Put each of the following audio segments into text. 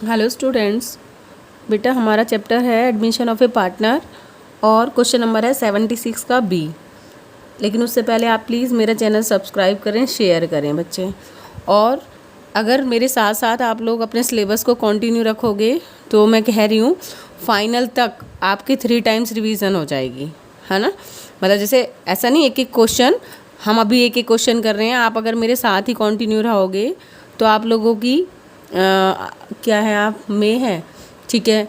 Hello students, बेटा हमारा chapter है एडमिशन ऑफ ए पार्टनर और क्वेश्चन नंबर है 76 का बी। लेकिन उससे पहले आप प्लीज़ मेरा चैनल सब्सक्राइब करें, शेयर करें बच्चे। और अगर मेरे साथ साथ आप लोग अपने सिलेबस को कंटिन्यू रखोगे तो मैं कह रही हूँ फाइनल तक आपकी 3 टाइम्स रिवीजन हो जाएगी, है ना। मतलब जैसे ऐसा नहीं एक एक क्वेश्चन, हम अभी एक एक क्वेश्चन कर रहे हैं, आप अगर मेरे साथ ही कंटिन्यू रहोगे तो आप लोगों की क्या है, आप मई है, ठीक है,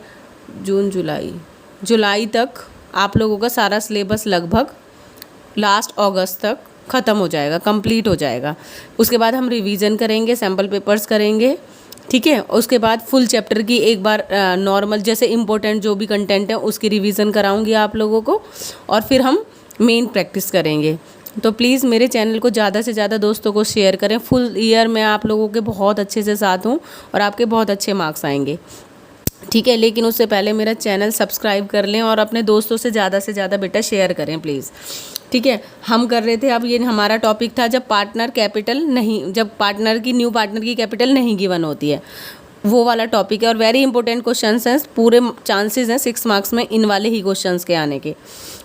जून जुलाई तक आप लोगों का सारा सिलेबस लगभग लास्ट अगस्त तक ख़त्म हो जाएगा, कंप्लीट हो जाएगा। उसके बाद हम रिवीजन करेंगे, सैम्पल पेपर्स करेंगे, ठीक है। उसके बाद फुल चैप्टर की एक बार नॉर्मल जैसे इम्पोर्टेंट जो भी कंटेंट है उसकी रिवीजन कराऊंगी आप लोगों को, और फिर हम मेन प्रैक्टिस करेंगे। तो प्लीज़ मेरे चैनल को ज़्यादा से ज़्यादा दोस्तों को शेयर करें। फुल ईयर मैं आप लोगों के बहुत अच्छे से साथ हूँ और आपके बहुत अच्छे मार्क्स आएंगे, ठीक है। लेकिन उससे पहले मेरा चैनल सब्सक्राइब कर लें और अपने दोस्तों से ज़्यादा बेटा शेयर करें प्लीज़, ठीक है। हम कर रहे थे, अब ये हमारा टॉपिक था जब पार्टनर कैपिटल नहीं, जब पार्टनर की न्यू पार्टनर की कैपिटल नहीं गिवन होती है, वो वाला टॉपिक है। और वेरी इंपॉर्टेंट क्वेश्चन हैं, पूरे चांसेस हैं 6 मार्क्स में इन वाले ही क्वेश्चन के आने के।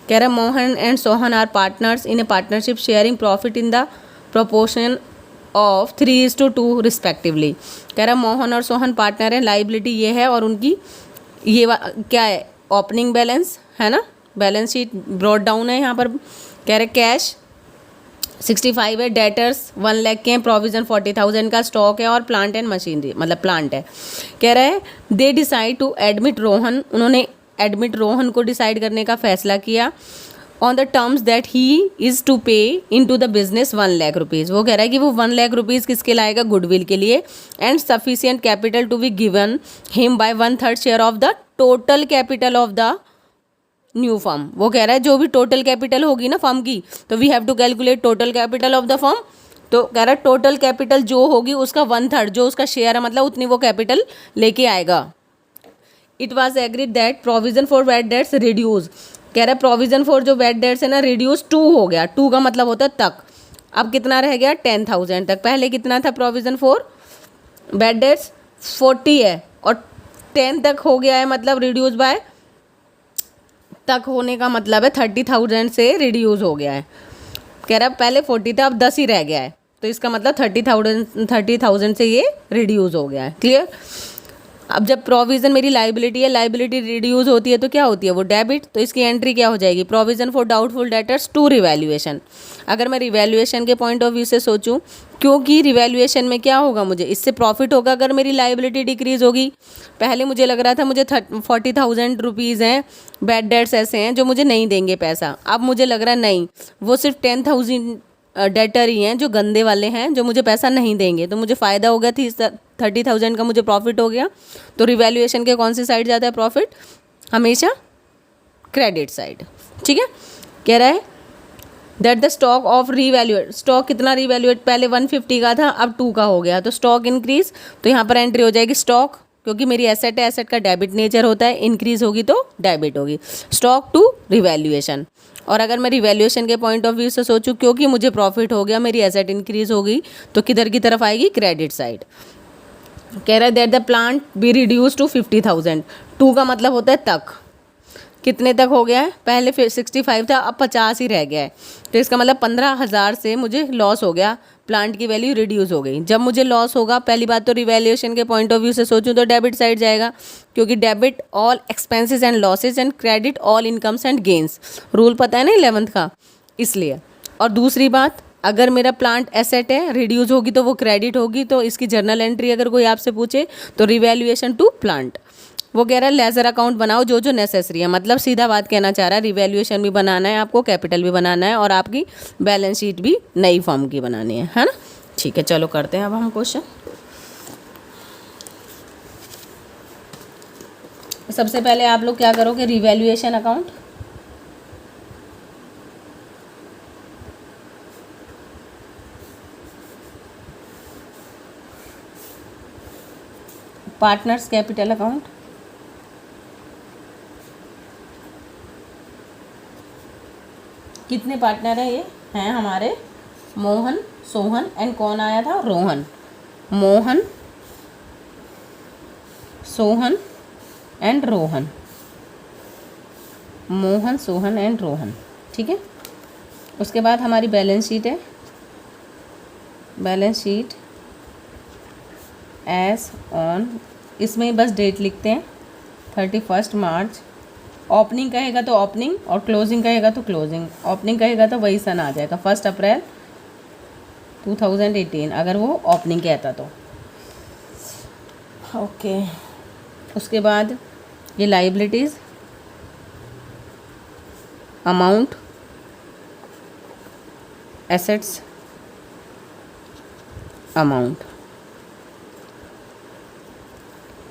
कह रहा है Mohan and Sohan are partners in a partnership sharing profit in the proportion of 3:2 respectively. कह रहा है मोहन और सोहन पार्टनर है, लाइबिलिटी ये है और उनकी ये क्या है, ओपनिंग बैलेंस है ना, बैलेंस शीट ब्रॉड डाउन है यहाँ पर। कह रहे कैश 65 है, डेटर्स 1 लाख के हैं, प्रोविज़न 40,000 का, स्टॉक है और प्लांट एंड मशीनरी मतलब प्लांट है। कह रहा है they decide to admit Rohan, उन्होंने एडमिट रोहन को डिसाइड करने का फैसला किया on the terms that he is to pay in to the business 1 lakh rupees. वो कह रहा है कि वो 1 लाख रुपीज़ किसके लाएगा, गुडविल के लिए, and sufficient capital to be given him by 1/3 share of the total capital of the new firm. वो कह रहा है जो भी टोटल कैपिटल होगी ना फर्म की, तो we have to calculate total capital of the firm. तो कह रहा है टोटल कैपिटल जो होगी उसका 1/3 जो उसका शेयर है, मतलब उतनी वो कैपिटल लेके आएगा। It was agreed that provision for bad debts reduce. कह रहा है प्रोविजन फॉर जो वेट डेट्स है ना रिड्यूस 2 हो गया, 2 का मतलब होता है तक। अब कितना रह गया, 10,000 तक। पहले कितना था प्रोविजन फॉर वेट डेट्स, 40 है और 10 तक हो गया है, मतलब रिड्यूस बाय तक होने का मतलब है 30,000 से रिड्यूस हो गया है। कह रहा है पहले 40 था, अब 10 ही रह गया है, तो इसका मतलब 30,000 से ये रिड्यूस हो गया है। क्लियर। अब जब प्रोविज़न मेरी लाइबिलिटी है, लाइबिलिटी रिड्यूस होती है तो क्या होती है, वो डेबिट। तो इसकी एंट्री क्या हो जाएगी, provision for doubtful debtors to revaluation. अगर मैं रिवैल्यूएशन के पॉइंट ऑफ व्यू से सोचूं, क्योंकि रिवैल्यूएशन में क्या होगा, मुझे इससे प्रॉफिट होगा अगर मेरी लाइबिलिटी डिक्रीज होगी। पहले मुझे लग रहा था मुझे 40,000 रुपीज़ हैं, बैड डेट्स ऐसे हैं जो मुझे नहीं देंगे पैसा। अब मुझे लग रहा है नहीं, वो सिर्फ 10,000 डेटर ही हैं जो गंदे वाले हैं, जो मुझे पैसा नहीं देंगे, तो मुझे फ़ायदा हो गया, 30,000 का मुझे प्रॉफिट हो गया। तो रिवैल्यूएशन के कौन सी साइड जाता है प्रॉफिट, हमेशा क्रेडिट साइड, ठीक है। कह रहा है that the stock of re-evaluate, stock कितना रीवैल्यूएट, पहले 150 का था अब 2 का हो गया, तो स्टॉक इंक्रीज, तो यहाँ पर एंट्री हो जाएगी स्टॉक, क्योंकि मेरी एसेट है, एसेट का डेबिट नेचर होता है, इंक्रीज होगी तो डेबिट होगी, स्टॉक टू रिवैल्यूएशन। और अगर मैं रिवैल्यूएशन के पॉइंट ऑफ व्यू से सोचूं, क्योंकि मुझे प्रॉफिट हो गया, मेरी एसेट इंक्रीज होगी, तो किधर की तरफ आएगी, क्रेडिट साइड। कह रहा है that the plant be reduce to 50,000, 2 का मतलब होता है तक, कितने तक हो गया है, पहले फिर 65 था अब 50 ही रह गया है, तो इसका मतलब 15,000 से मुझे लॉस हो गया, प्लांट की वैल्यू रिड्यूस हो गई। जब मुझे लॉस होगा, पहली बात तो रिवैल्यूएशन के पॉइंट ऑफ व्यू से सोचूं तो डेबिट साइड जाएगा, क्योंकि debit all expenses and losses and credit all incomes and gains, rule पता है ना 11th का, इसलिए। और दूसरी बात, अगर मेरा प्लांट एसेट है, रिड्यूस होगी तो वो क्रेडिट होगी, तो इसकी जर्नल एंट्री अगर कोई आपसे पूछे तो रिवैल्यूएशन टू प्लांट। वो कह रहा है लेजर अकाउंट बनाओ जो जो नेसेसरी है, मतलब सीधा बात कहना चाह रहा है, रिवैल्यूएशन भी बनाना है आपको, कैपिटल भी बनाना है, और आपकी बैलेंस शीट भी नई फॉर्म की बनानी है ना। ठीक है, चलो करते हैं अब हम क्वेश्चन। सबसे पहले आप लोग क्या करोगे, revaluation account, partners capital account, कितने पार्टनर है, ये हैं हमारे मोहन, सोहन एंड कौन आया था, रोहन। मोहन, सोहन एंड रोहन, मोहन, सोहन एंड रोहन, ठीक है। उसके बाद हमारी बैलेंस शीट है, बैलेंस शीट एज ऑन, इसमें बस डेट लिखते हैं 31 मार्च। ओपनिंग कहेगा तो ओपनिंग और क्लोजिंग कहेगा तो क्लोजिंग। ओपनिंग कहेगा तो वही सन आ जाएगा 1 अप्रैल 2018 अगर वो ओपनिंग कहता तो, ओके। उसके बाद ये liabilities, amount, assets, amount,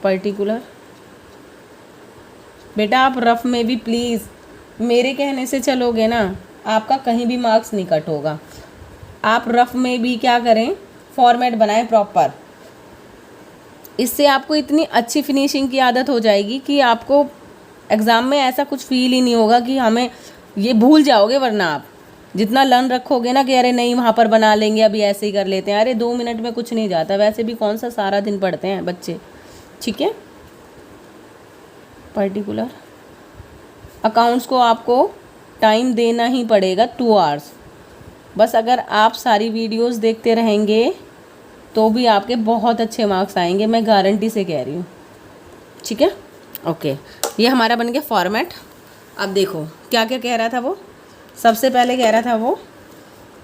particular. बेटा आप रफ में भी प्लीज़ मेरे कहने से चलोगे ना, आपका कहीं भी मार्क्स नहीं कट होगा। आप रफ में भी क्या करें, फॉर्मेट बनाएं प्रॉपर। इससे आपको इतनी अच्छी फिनिशिंग की आदत हो जाएगी कि आपको एग्ज़ाम में ऐसा कुछ फील ही नहीं होगा कि हमें ये भूल जाओगे। वरना आप जितना लर्न रखोगे ना कि अरे नहीं वहाँ पर बना लेंगे, अभी ऐसे ही कर लेते हैं, अरे 2 मिनट में कुछ नहीं जाता। वैसे भी कौन सा सारा दिन पढ़ते हैं बच्चे, ठीक है। पर्टिकुलर अकाउंट्स को आपको टाइम देना ही पड़ेगा 2 आवर्स। बस अगर आप सारी वीडियोस देखते रहेंगे तो भी आपके बहुत अच्छे मार्क्स आएंगे, मैं गारंटी से कह रही हूँ, ठीक है। ओके, ये हमारा बन गया फॉर्मेट। अब देखो क्या क्या कह रहा था वो। सबसे पहले कह रहा था वो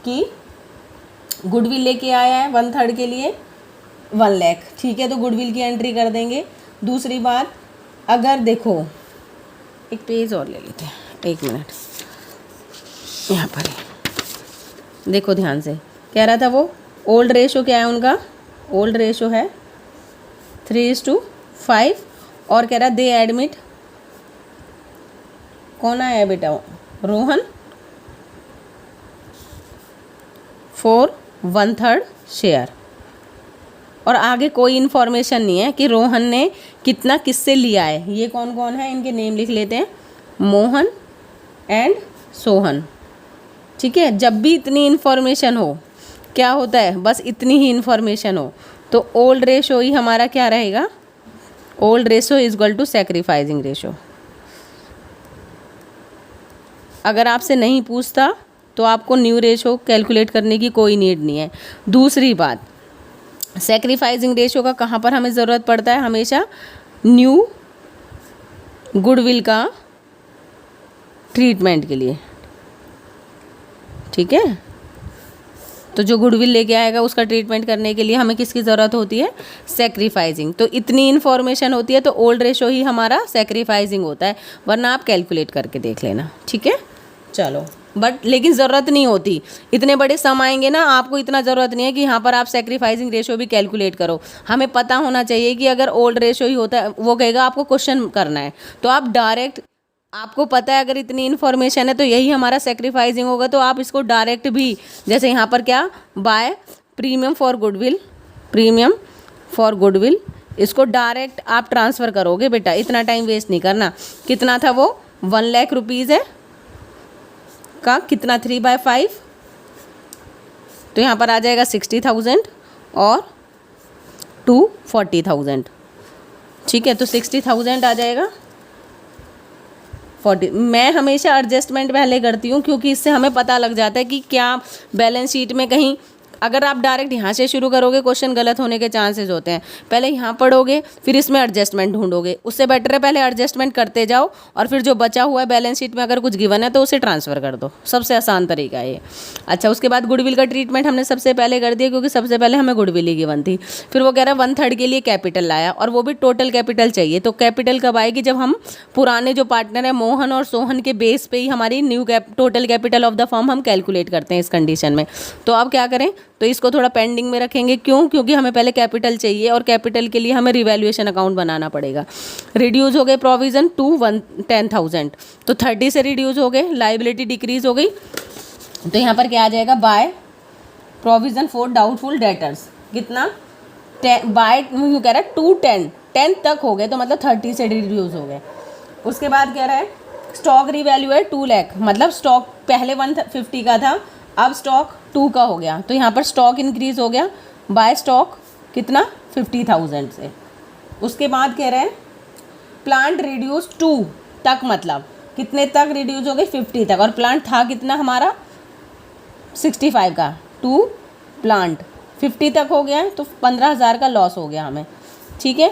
कि गुडविल लेके आया है 1/3 के लिए 1 लाख, ठीक है, तो गुडविल की एंट्री कर देंगे। दूसरी बात, अगर देखो एक पेज और ले लेते हैं, 1 मिनट, यहाँ पर ही देखो ध्यान से। कह रहा था वो ओल्ड रेशो क्या है उनका, ओल्ड रेशो है 3:5 और कह रहा दे एडमिट, कौन आया बेटा, रोहन, फॉर 1/3 शेयर। और आगे कोई इन्फॉर्मेशन नहीं है कि रोहन ने कितना किससे लिया है। ये कौन कौन है, इनके नेम लिख लेते हैं, मोहन एंड सोहन, ठीक है। जब भी इतनी इन्फॉर्मेशन हो, क्या होता है, बस इतनी ही इन्फॉर्मेशन हो तो ओल्ड रेशो ही हमारा क्या रहेगा, old ratio is equal to sacrificing ratio. अगर आपसे नहीं पूछता तो आपको न्यू रेशो कैलकुलेट करने की कोई नीड नहीं है। दूसरी बात, सैक्रिफाइसिंग रेशो का कहाँ पर हमें ज़रूरत पड़ता है, हमेशा न्यू गुडविल का ट्रीटमेंट के लिए, ठीक है। तो जो गुडविल लेके आएगा उसका ट्रीटमेंट करने के लिए हमें किसकी ज़रूरत होती है, सैक्रिफाइसिंग। तो इतनी इन्फॉर्मेशन होती है तो ओल्ड रेशो ही हमारा सैक्रिफाइसिंग होता है, वरना आप कैलकुलेट करके देख लेना, ठीक है। चलो, बट लेकिन ज़रूरत नहीं होती, इतने बड़े सम आएंगे ना, आपको इतना ज़रूरत नहीं है कि यहाँ पर आप सैक्रिफाइसिंग रेशो भी कैलकुलेट करो। हमें पता होना चाहिए कि अगर ओल्ड रेशो ही होता है, वो कहेगा आपको क्वेश्चन करना है तो आप डायरेक्ट, आपको पता है अगर इतनी इन्फॉर्मेशन है तो यही हमारा सैक्रिफाइसिंग होगा, तो आप इसको डायरेक्ट भी, जैसे यहाँ पर क्या, by premium for goodwill, premium for goodwill, इसको डायरेक्ट आप ट्रांसफ़र करोगे बेटा, इतना टाइम वेस्ट नहीं करना। कितना था वो, 1 लाख रुपीज़ है का कितना 3/5, तो यहाँ पर आ जाएगा 60,000 और 240,000, ठीक है। तो 60,000 आ जाएगा 40। मैं हमेशा एडजस्टमेंट पहले करती हूँ क्योंकि इससे हमें पता लग जाता है कि क्या बैलेंस शीट में कहीं, अगर आप डायरेक्ट यहाँ से शुरू करोगे क्वेश्चन गलत होने के चांसेस होते हैं। पहले यहाँ पढ़ोगे फिर इसमें एडजस्टमेंट ढूंढोगे, उससे बेटर है पहले एडजस्टमेंट करते जाओ और फिर जो बचा हुआ है बैलेंस शीट में अगर कुछ गिवन है तो उसे ट्रांसफ़र कर दो, सबसे आसान तरीका है ये। अच्छा, उसके बाद गुडविल का ट्रीटमेंट हमने सबसे पहले कर दिया क्योंकि सबसे पहले हमें गुडविल ही गिवन थी। फिर वो कह रहा है 1/3 के लिए कैपिटल लाया और वो भी टोटल कैपिटल चाहिए। तो कैपिटल कब आएगी, जब हम पुराने जो पार्टनर है मोहन और सोहन के बेस पे ही हमारी new total capital of the firm हम कैलकुलेट करते हैं इस कंडीशन में। तो अब क्या करें, तो इसको थोड़ा पेंडिंग में रखेंगे, क्यों, क्योंकि हमें पहले कैपिटल चाहिए और कैपिटल के लिए हमें रिवैल्यूएशन अकाउंट बनाना पड़ेगा। रिड्यूस हो गए प्रोविज़न टू 10,000, तो 30 से रिड्यूस हो गए, लाइबिलिटी डिक्रीज हो गई। तो यहाँ पर क्या आ जाएगा, by provision for doubtful debtors, कितना, बाय कह रहा है 10 तक हो गए, तो मतलब 30 से रिड्यूस हो गए। उसके बाद कह रहा है स्टॉक रिवैल्यू है 2 लाख, मतलब स्टॉक पहले 150 का था, अब स्टॉक 2 का हो गया, तो यहाँ पर स्टॉक इंक्रीज हो गया बाय स्टॉक कितना 50,000 से। उसके बाद कह रहे हैं प्लांट रिड्यूस टू तक, मतलब कितने तक रिड्यूस हो गई 50 तक, और प्लांट था कितना हमारा 65 का, टू प्लांट 50 तक हो गया है तो 15,000 का लॉस हो गया हमें, ठीक है।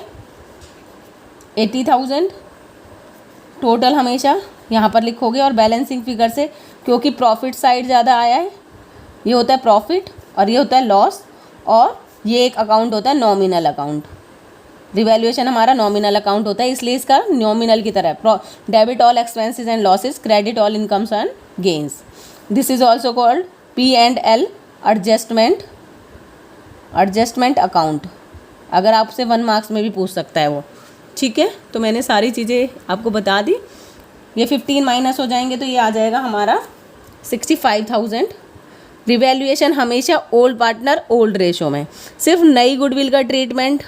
80,000 टोटल हमेशा यहाँ पर लिखोगे, और बैलेंसिंग फिगर से क्योंकि प्रॉफिट साइड ज़्यादा आया है, ये होता है प्रॉफिट और ये होता है लॉस, और ये एक अकाउंट होता है नॉमिनल अकाउंट। रिवैल्यूएशन हमारा नॉमिनल अकाउंट होता है, इसलिए इसका नॉमिनल की तरह debit all expenses and losses, credit all incomes and gains. This is also called P&L adjustment account. अगर आपसे 1 मार्क्स में भी पूछ सकता है वो, ठीक है। तो मैंने सारी चीज़ें आपको बता दी। ये 15 माइनस हो जाएंगे तो ये आ जाएगा हमारा 65,000। रिवैल्यूएशन हमेशा ओल्ड पार्टनर ओल्ड रेशो में, सिर्फ नई गुडविल का ट्रीटमेंट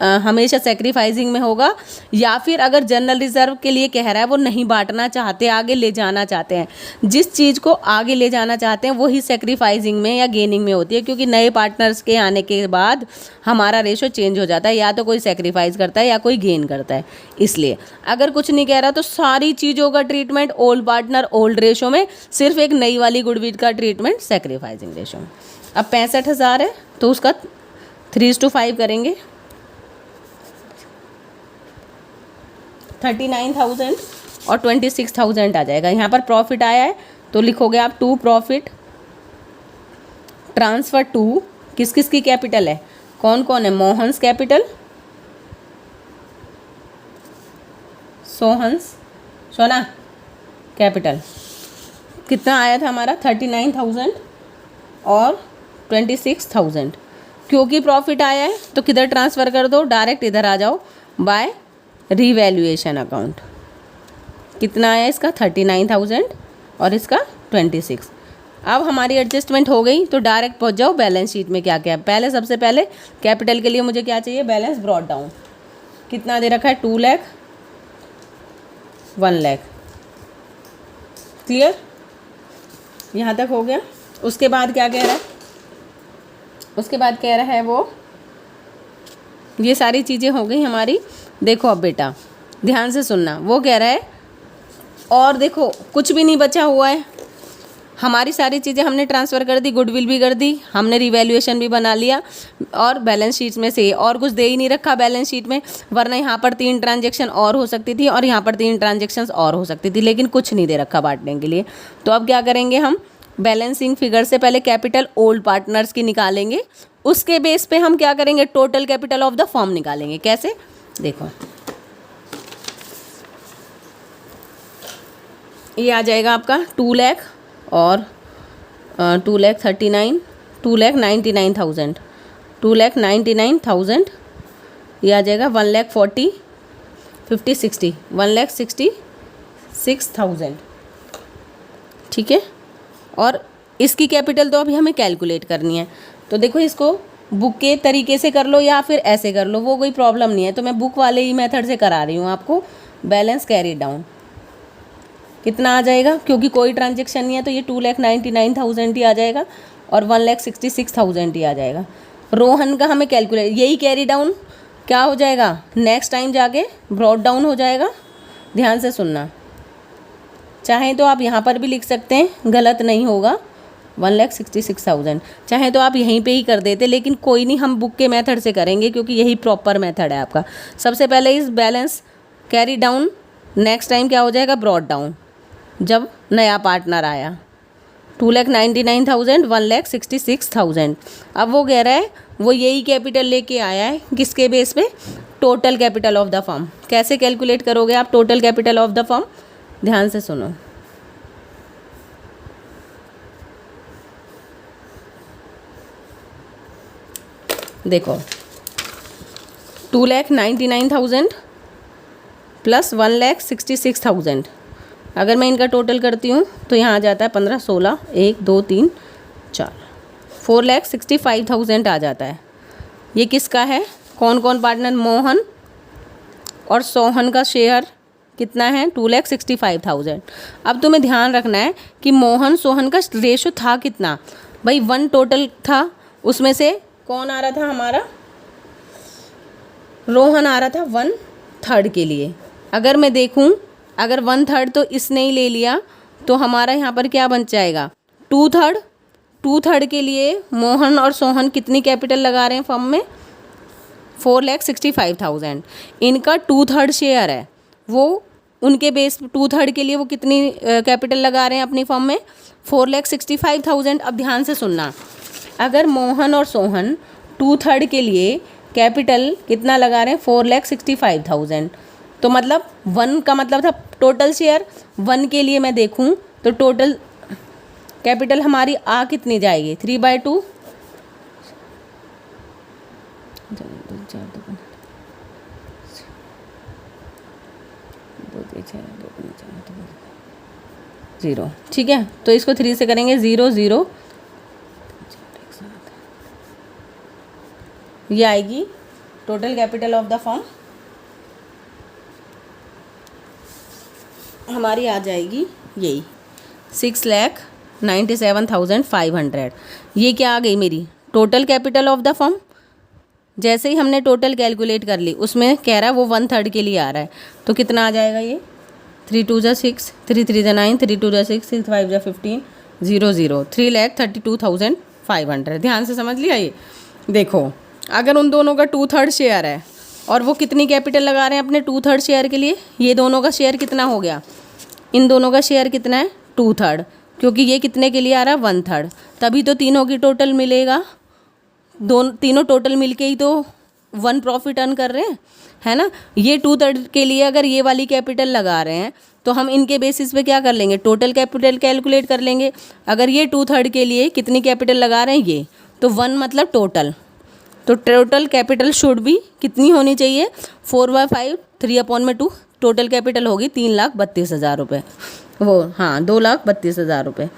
हमेशा सेक्रीफाइसिंग में होगा, या फिर अगर जनरल रिजर्व के लिए कह रहा है वो नहीं बांटना चाहते, आगे ले जाना चाहते हैं, जिस चीज़ को आगे ले जाना चाहते हैं वही सेक्रीफाइसिंग में या गेनिंग में होती है, क्योंकि नए पार्टनर्स के आने के बाद हमारा रेशो चेंज हो जाता है, या तो कोई सेक्रीफाइस करता है या कोई गेन करता है। इसलिए अगर कुछ नहीं कह रहा तो सारी चीज़ों का treatment old partner old ratio में, सिर्फ एक नई वाली गुडविल का ट्रीटमेंट सेक्रीफाइसिंग रेशो में। अब 65,000 है तो उसका 3:5 करेंगे, 39,000 और 26,000 आ जाएगा। यहाँ पर प्रॉफिट आया है तो लिखोगे आप टू प्रॉफिट ट्रांसफ़र टू, किस किस की कैपिटल है, कौन कौन है, मोहन्स कैपिटल, सोना कैपिटल। कितना आया था हमारा 39,000 और 26,000। क्योंकि प्रॉफिट आया है तो किधर ट्रांसफ़र कर दो, डायरेक्ट इधर आ जाओ बाय रिवैल्यूएशन अकाउंट। कितना आया इसका 39,000 और इसका 26। अब हमारी एडजस्टमेंट हो गई तो डायरेक्ट पहुंच जाओ बैलेंस शीट में क्या क्या है। पहले सबसे पहले कैपिटल के लिए मुझे क्या चाहिए, बैलेंस ब्रॉट डाउन। कितना दे रखा है 2 लाख 1 लाख, क्लियर, यहाँ तक हो गया। उसके बाद क्या कह रहा है, उसके बाद कह रहा है वो, ये सारी चीज़ें हो गई हमारी। देखो अब बेटा ध्यान से सुनना, वो कह रहा है और देखो कुछ भी नहीं बचा हुआ है, हमारी सारी चीज़ें हमने ट्रांसफ़र कर दी, गुडविल भी कर दी, हमने रिवैल्यूएशन भी बना लिया, और बैलेंस शीट में से और कुछ दे ही नहीं रखा बैलेंस शीट में, वरना यहाँ पर 3 ट्रांजेक्शन और हो सकती थी और यहाँ पर 3 ट्रांजेक्शन्स और हो सकती थी, लेकिन कुछ नहीं दे रखा बांटने के लिए। तो अब क्या करेंगे हम, बैलेंसिंग फिगर से पहले कैपिटल ओल्ड पार्टनर्स की निकालेंगे, उसके बेस पे हम क्या करेंगे, total capital of the firm निकालेंगे। कैसे, देखो ये आ जाएगा आपका 2 लाख और 2,39,000, 2,99,000, 2,99,000, ये आ जाएगा 1,40,000, 50,60, 1,66,000, ठीक है। और इसकी कैपिटल तो अभी हमें कैलकुलेट करनी है, तो देखो इसको बुक के तरीके से कर लो या फिर ऐसे कर लो, वो कोई प्रॉब्लम नहीं है, तो मैं बुक वाले ही मेथड से करा रही हूँ आपको। बैलेंस कैरी डाउन कितना आ जाएगा, क्योंकि कोई ट्रांजेक्शन नहीं है तो ये 2,99,000 ही आ जाएगा और 1,66,000 ही आ जाएगा। रोहन का हमें कैलकुलेट, यही कैरी डाउन क्या हो जाएगा, नेक्स्ट टाइम जाके ब्रॉट डाउन हो जाएगा। ध्यान से सुनना, चाहें तो आप यहाँ पर भी लिख सकते हैं, गलत नहीं होगा, 1,66,000, चाहे तो आप यहीं पे ही कर देते, लेकिन कोई नहीं, हम बुक के मेथड से करेंगे क्योंकि यही प्रॉपर मेथड है आपका। सबसे पहले इस balance carry down, next time क्या हो जाएगा, ब्रॉट डाउन, जब नया पार्टनर आया। 2,99,000, 1,66,000। अब वो कह रहा है वो यही कैपिटल लेके आया है, किसके बेस पे, total capital of the firm. कैसे कैलकुलेट करोगे आप total capital of the firm, ध्यान से सुनो। देखो 2,99,000 प्लस 1,66,000, अगर मैं इनका टोटल करती हूँ तो यहाँ आ जाता है 15, 16, 1, 2, 3, 4, 4,65,000 आ जाता है। ये किसका है, कौन कौन पार्टनर, मोहन और सोहन का शेयर कितना है, 2,65,000। अब तुम्हें ध्यान रखना है कि मोहन सोहन का रेशो था कितना, भाई 1 टोटल था, उसमें से कौन आ रहा था हमारा, रोहन आ रहा था 1/3 के लिए। अगर मैं देखूं, अगर 1/3 तो इसने ही ले लिया तो हमारा यहाँ पर क्या बन जाएगा 2/3। 2/3 के लिए मोहन और सोहन कितनी कैपिटल लगा रहे हैं फर्म में 4,65,000। इनका 2/3 शेयर है, वो उनके बेस 2/3 के लिए वो कितनी कैपिटल लगा रहे हैं अपनी फर्म में 4,65,000। अब ध्यान से सुनना, अगर मोहन और सोहन 2/3 के लिए कैपिटल कितना लगा रहे हैं 4,65,000, तो मतलब 1 का मतलब था टोटल शेयर। 1 के लिए मैं देखूं तो टोटल कैपिटल हमारी आ कितनी जाएगी 3/2। जीरो, ठीक है, तो इसको 3 से करेंगे 0 0, ये आएगी total capital of the firm हमारी आ जाएगी यही 6,97,500। ये क्या आ गई मेरी total capital of the firm. जैसे ही हमने टोटल कैलकुलेट कर ली, उसमें कह रहा है वो 1/3 के लिए आ रहा है, तो कितना आ जाएगा ये 3 2 6, 3 3 9, 3 2 6, 6 5 15, 0 0, 3,32,500। ध्यान से समझ लिया। ये देखो, अगर उन दोनों का 2/3 शेयर है और वो कितनी कैपिटल लगा रहे हैं अपने 2/3 शेयर के लिए, ये दोनों का शेयर कितना हो गया, इन दोनों का शेयर कितना है 2/3, क्योंकि ये कितने के लिए आ रहा है 1/3, तभी तो तीनों की टोटल मिलेगा। तीनों टोटल मिलके ही तो 1 प्रॉफिट अर्न कर रहे हैं, है ना। ये 2/3 के लिए अगर ये वाली कैपिटल लगा रहे हैं तो हम इनके बेसिस पे क्या कर लेंगे टोटल कैपिटल कैलकुलेट कर लेंगे। अगर ये 2/3 के लिए कितनी कैपिटल लगा रहे हैं ये, तो 1 मतलब टोटल, तो टोटल कैपिटल शुड भी कितनी होनी चाहिए 4/5, 3/2, टोटल कैपिटल होगी 3,32,000 रुपये। वो हाँ 2,32,000 रुपये,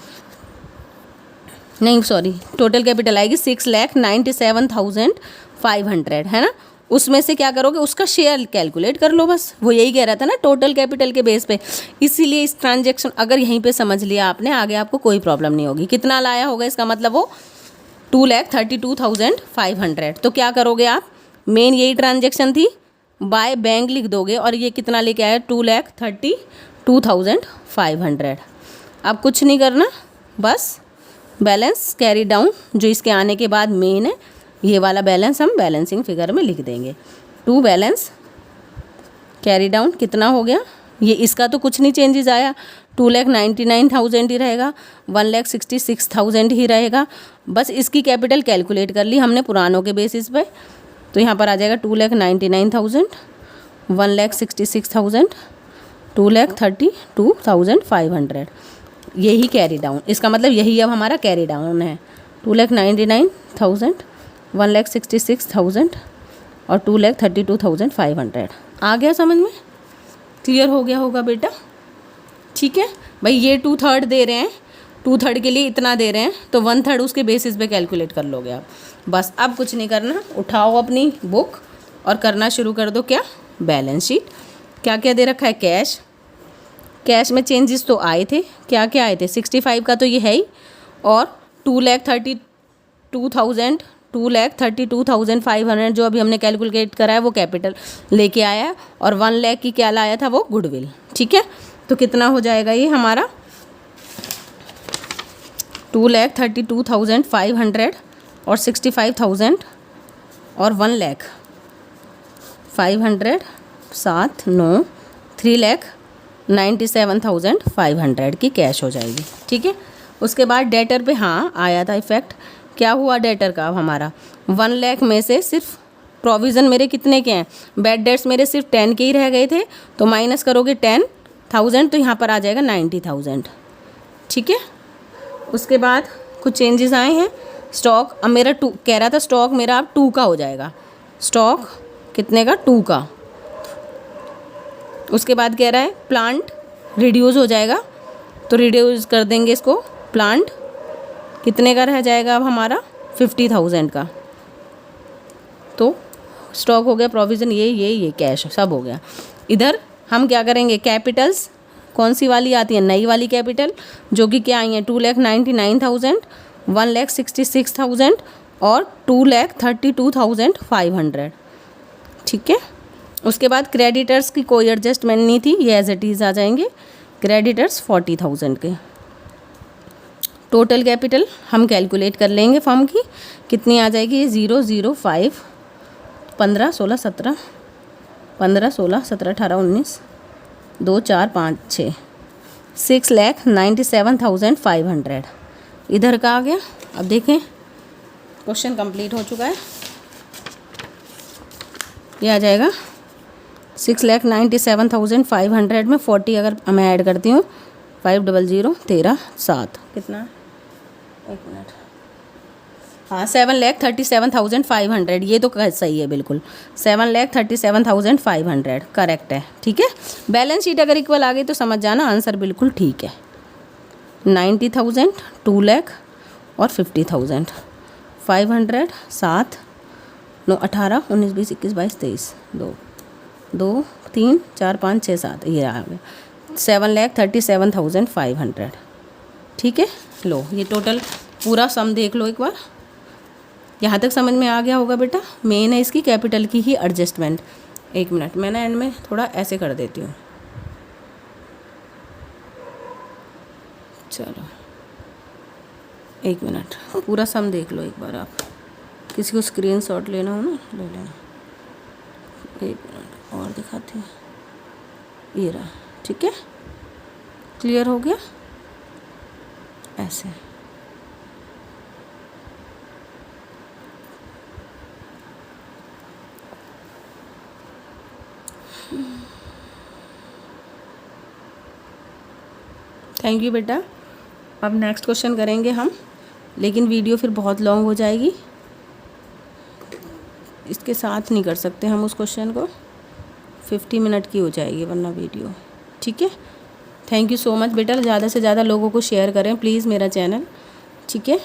नहीं सॉरी, टोटल कैपिटल आएगी 6,97,500, है ना। उसमें से क्या करोगे उसका शेयर कैलकुलेट कर लो, बस वो यही कह रहा था ना टोटल कैपिटल के बेस पे। इसीलिए इस ट्रांजैक्शन अगर यहीं पे समझ लिया आपने, आगे आपको कोई प्रॉब्लम नहीं होगी। कितना लाया होगा इसका मतलब वो 2,32,500। तो क्या करोगे आप, मेन यही ट्रांजैक्शन थी, बाय बैंक लिख दोगे और ये कितना लेके आया 2,32,500। अब कुछ नहीं करना, बस बैलेंस कैरी डाउन जो इसके आने के बाद मेन है, ये वाला बैलेंस हम बैलेंसिंग फिगर में लिख देंगे। टू बैलेंस कैरी डाउन कितना हो गया, ये इसका तो कुछ नहीं चेंजेस आया, 2,99,000 ही रहेगा, 1,66,000 ही रहेगा। बस इसकी कैपिटल कैलकुलेट कर ली हमने पुरानों के बेसिस पे, तो यहाँ पर आ जाएगा 2,99,000, 1,66,000, 2,32,500। यही कैरी डाउन, इसका मतलब यही अब हमारा कैरी डाउन है। 2,99,000, 1,66,000 और 2,32,500। आ गया समझ में, क्लियर हो गया होगा बेटा। ठीक है भाई, ये 2/3 दे रहे हैं, 2/3 के लिए इतना दे रहे हैं, तो 1/3 उसके बेसिस पे कैलकुलेट कर लोगे आप। बस अब कुछ नहीं करना, उठाओ अपनी बुक और करना शुरू कर दो क्या, बैलेंस शीट। क्या क्या दे रखा है, कैश, कैश में चेंजेस तो आए थे, क्या क्या आए थे 65 का तो ये है ही, और 2,32,500 जो अभी हमने कैलकुलेट करा है वो कैपिटल लेके आया है, और 1 लाख की क्या लाया था वो गुडविल। ठीक है, तो कितना हो जाएगा ये हमारा 2,32,500 और 65,000 और 1,00,500 7 9 3,97,500 की कैश हो जाएगी। ठीक है, उसके बाद डेटर पे हाँ आया था इफेक्ट। क्या हुआ डेटर का, अब हमारा 1 लाख में से सिर्फ प्रोविज़न मेरे कितने के हैं, बैड डेट्स मेरे सिर्फ 10 के ही रह गए थे, तो माइनस करोगे 10,000 तो यहाँ पर आ जाएगा 90,000। ठीक है, उसके बाद कुछ चेंजेस आए हैं। स्टॉक अब मेरा 2 कह रहा था, स्टॉक मेरा अब 2 का हो जाएगा, स्टॉक कितने का 2 का। उसके बाद कह रहा है प्लांट रिड्यूस हो जाएगा, तो रिड्यूस कर देंगे इसको, प्लांट कितने का रह जाएगा अब हमारा 50,000 का। तो स्टॉक हो गया, प्रोविज़न ये कैश सब हो गया। इधर हम क्या करेंगे, कैपिटल्स कौन सी वाली आती है, नई वाली कैपिटल जो कि क्या आई है 2,99,000, 1,66,000 और 2,32,500। ठीक है, उसके बाद क्रेडिटर्स की कोई एडजस्टमेंट नहीं थी, ये एज इट इज़ आ जाएंगे। क्रेडिटर्स 40,000 के। टोटल कैपिटल हम कैलकुलेट कर लेंगे फर्म की, कितनी आ जाएगी, 005 15 16 17 15 16 17 18 19 2 4 5 6 6,97,500 इधर का आ गया। अब देखें क्वेश्चन कंप्लीट हो चुका है। ये आ जाएगा 6,97,500 में 40 अगर मैं ऐड करती हूँ 500 13 7 कितना, एक मिनट, हाँ 7,37,500, ये तो सही है बिल्कुल, 7,37,500 करेक्ट है, ठीक है। बैलेंस शीट अगर इक्वल आ गई तो समझ जाना आंसर बिल्कुल ठीक है। 90,000, 2 लाख और 50,000, 500 7 9 18 19 20 21 22 23 2 2 3 4 5 6 7, ये आ गया 7,37,500, ठीक है। लो ये टोटल पूरा सम देख लो एक बार, यहाँ तक समझ में आ गया होगा बेटा। मेन है इसकी कैपिटल की ही एडजस्टमेंट। एक मिनट मैं ना एंड में थोड़ा ऐसे कर देती हूँ, चलो एक मिनट, पूरा सम देख लो एक बार आप, किसी को स्क्रीनशॉट लेना हो ना ले लेना। एक मिनट और दिखाती हूँ, ये रहा, ठीक है, क्लियर हो गया ऐसे। थैंक यू बेटा। अब नेक्स्ट क्वेश्चन करेंगे हम, लेकिन वीडियो फिर बहुत लॉन्ग हो जाएगी, इसके साथ नहीं कर सकते हम उस क्वेश्चन को, 50 मिनट की हो जाएगी वरना वीडियो, ठीक है। थैंक यू सो मच बेटा, ज़्यादा से ज़्यादा लोगों को शेयर करें प्लीज़ मेरा चैनल, ठीक है।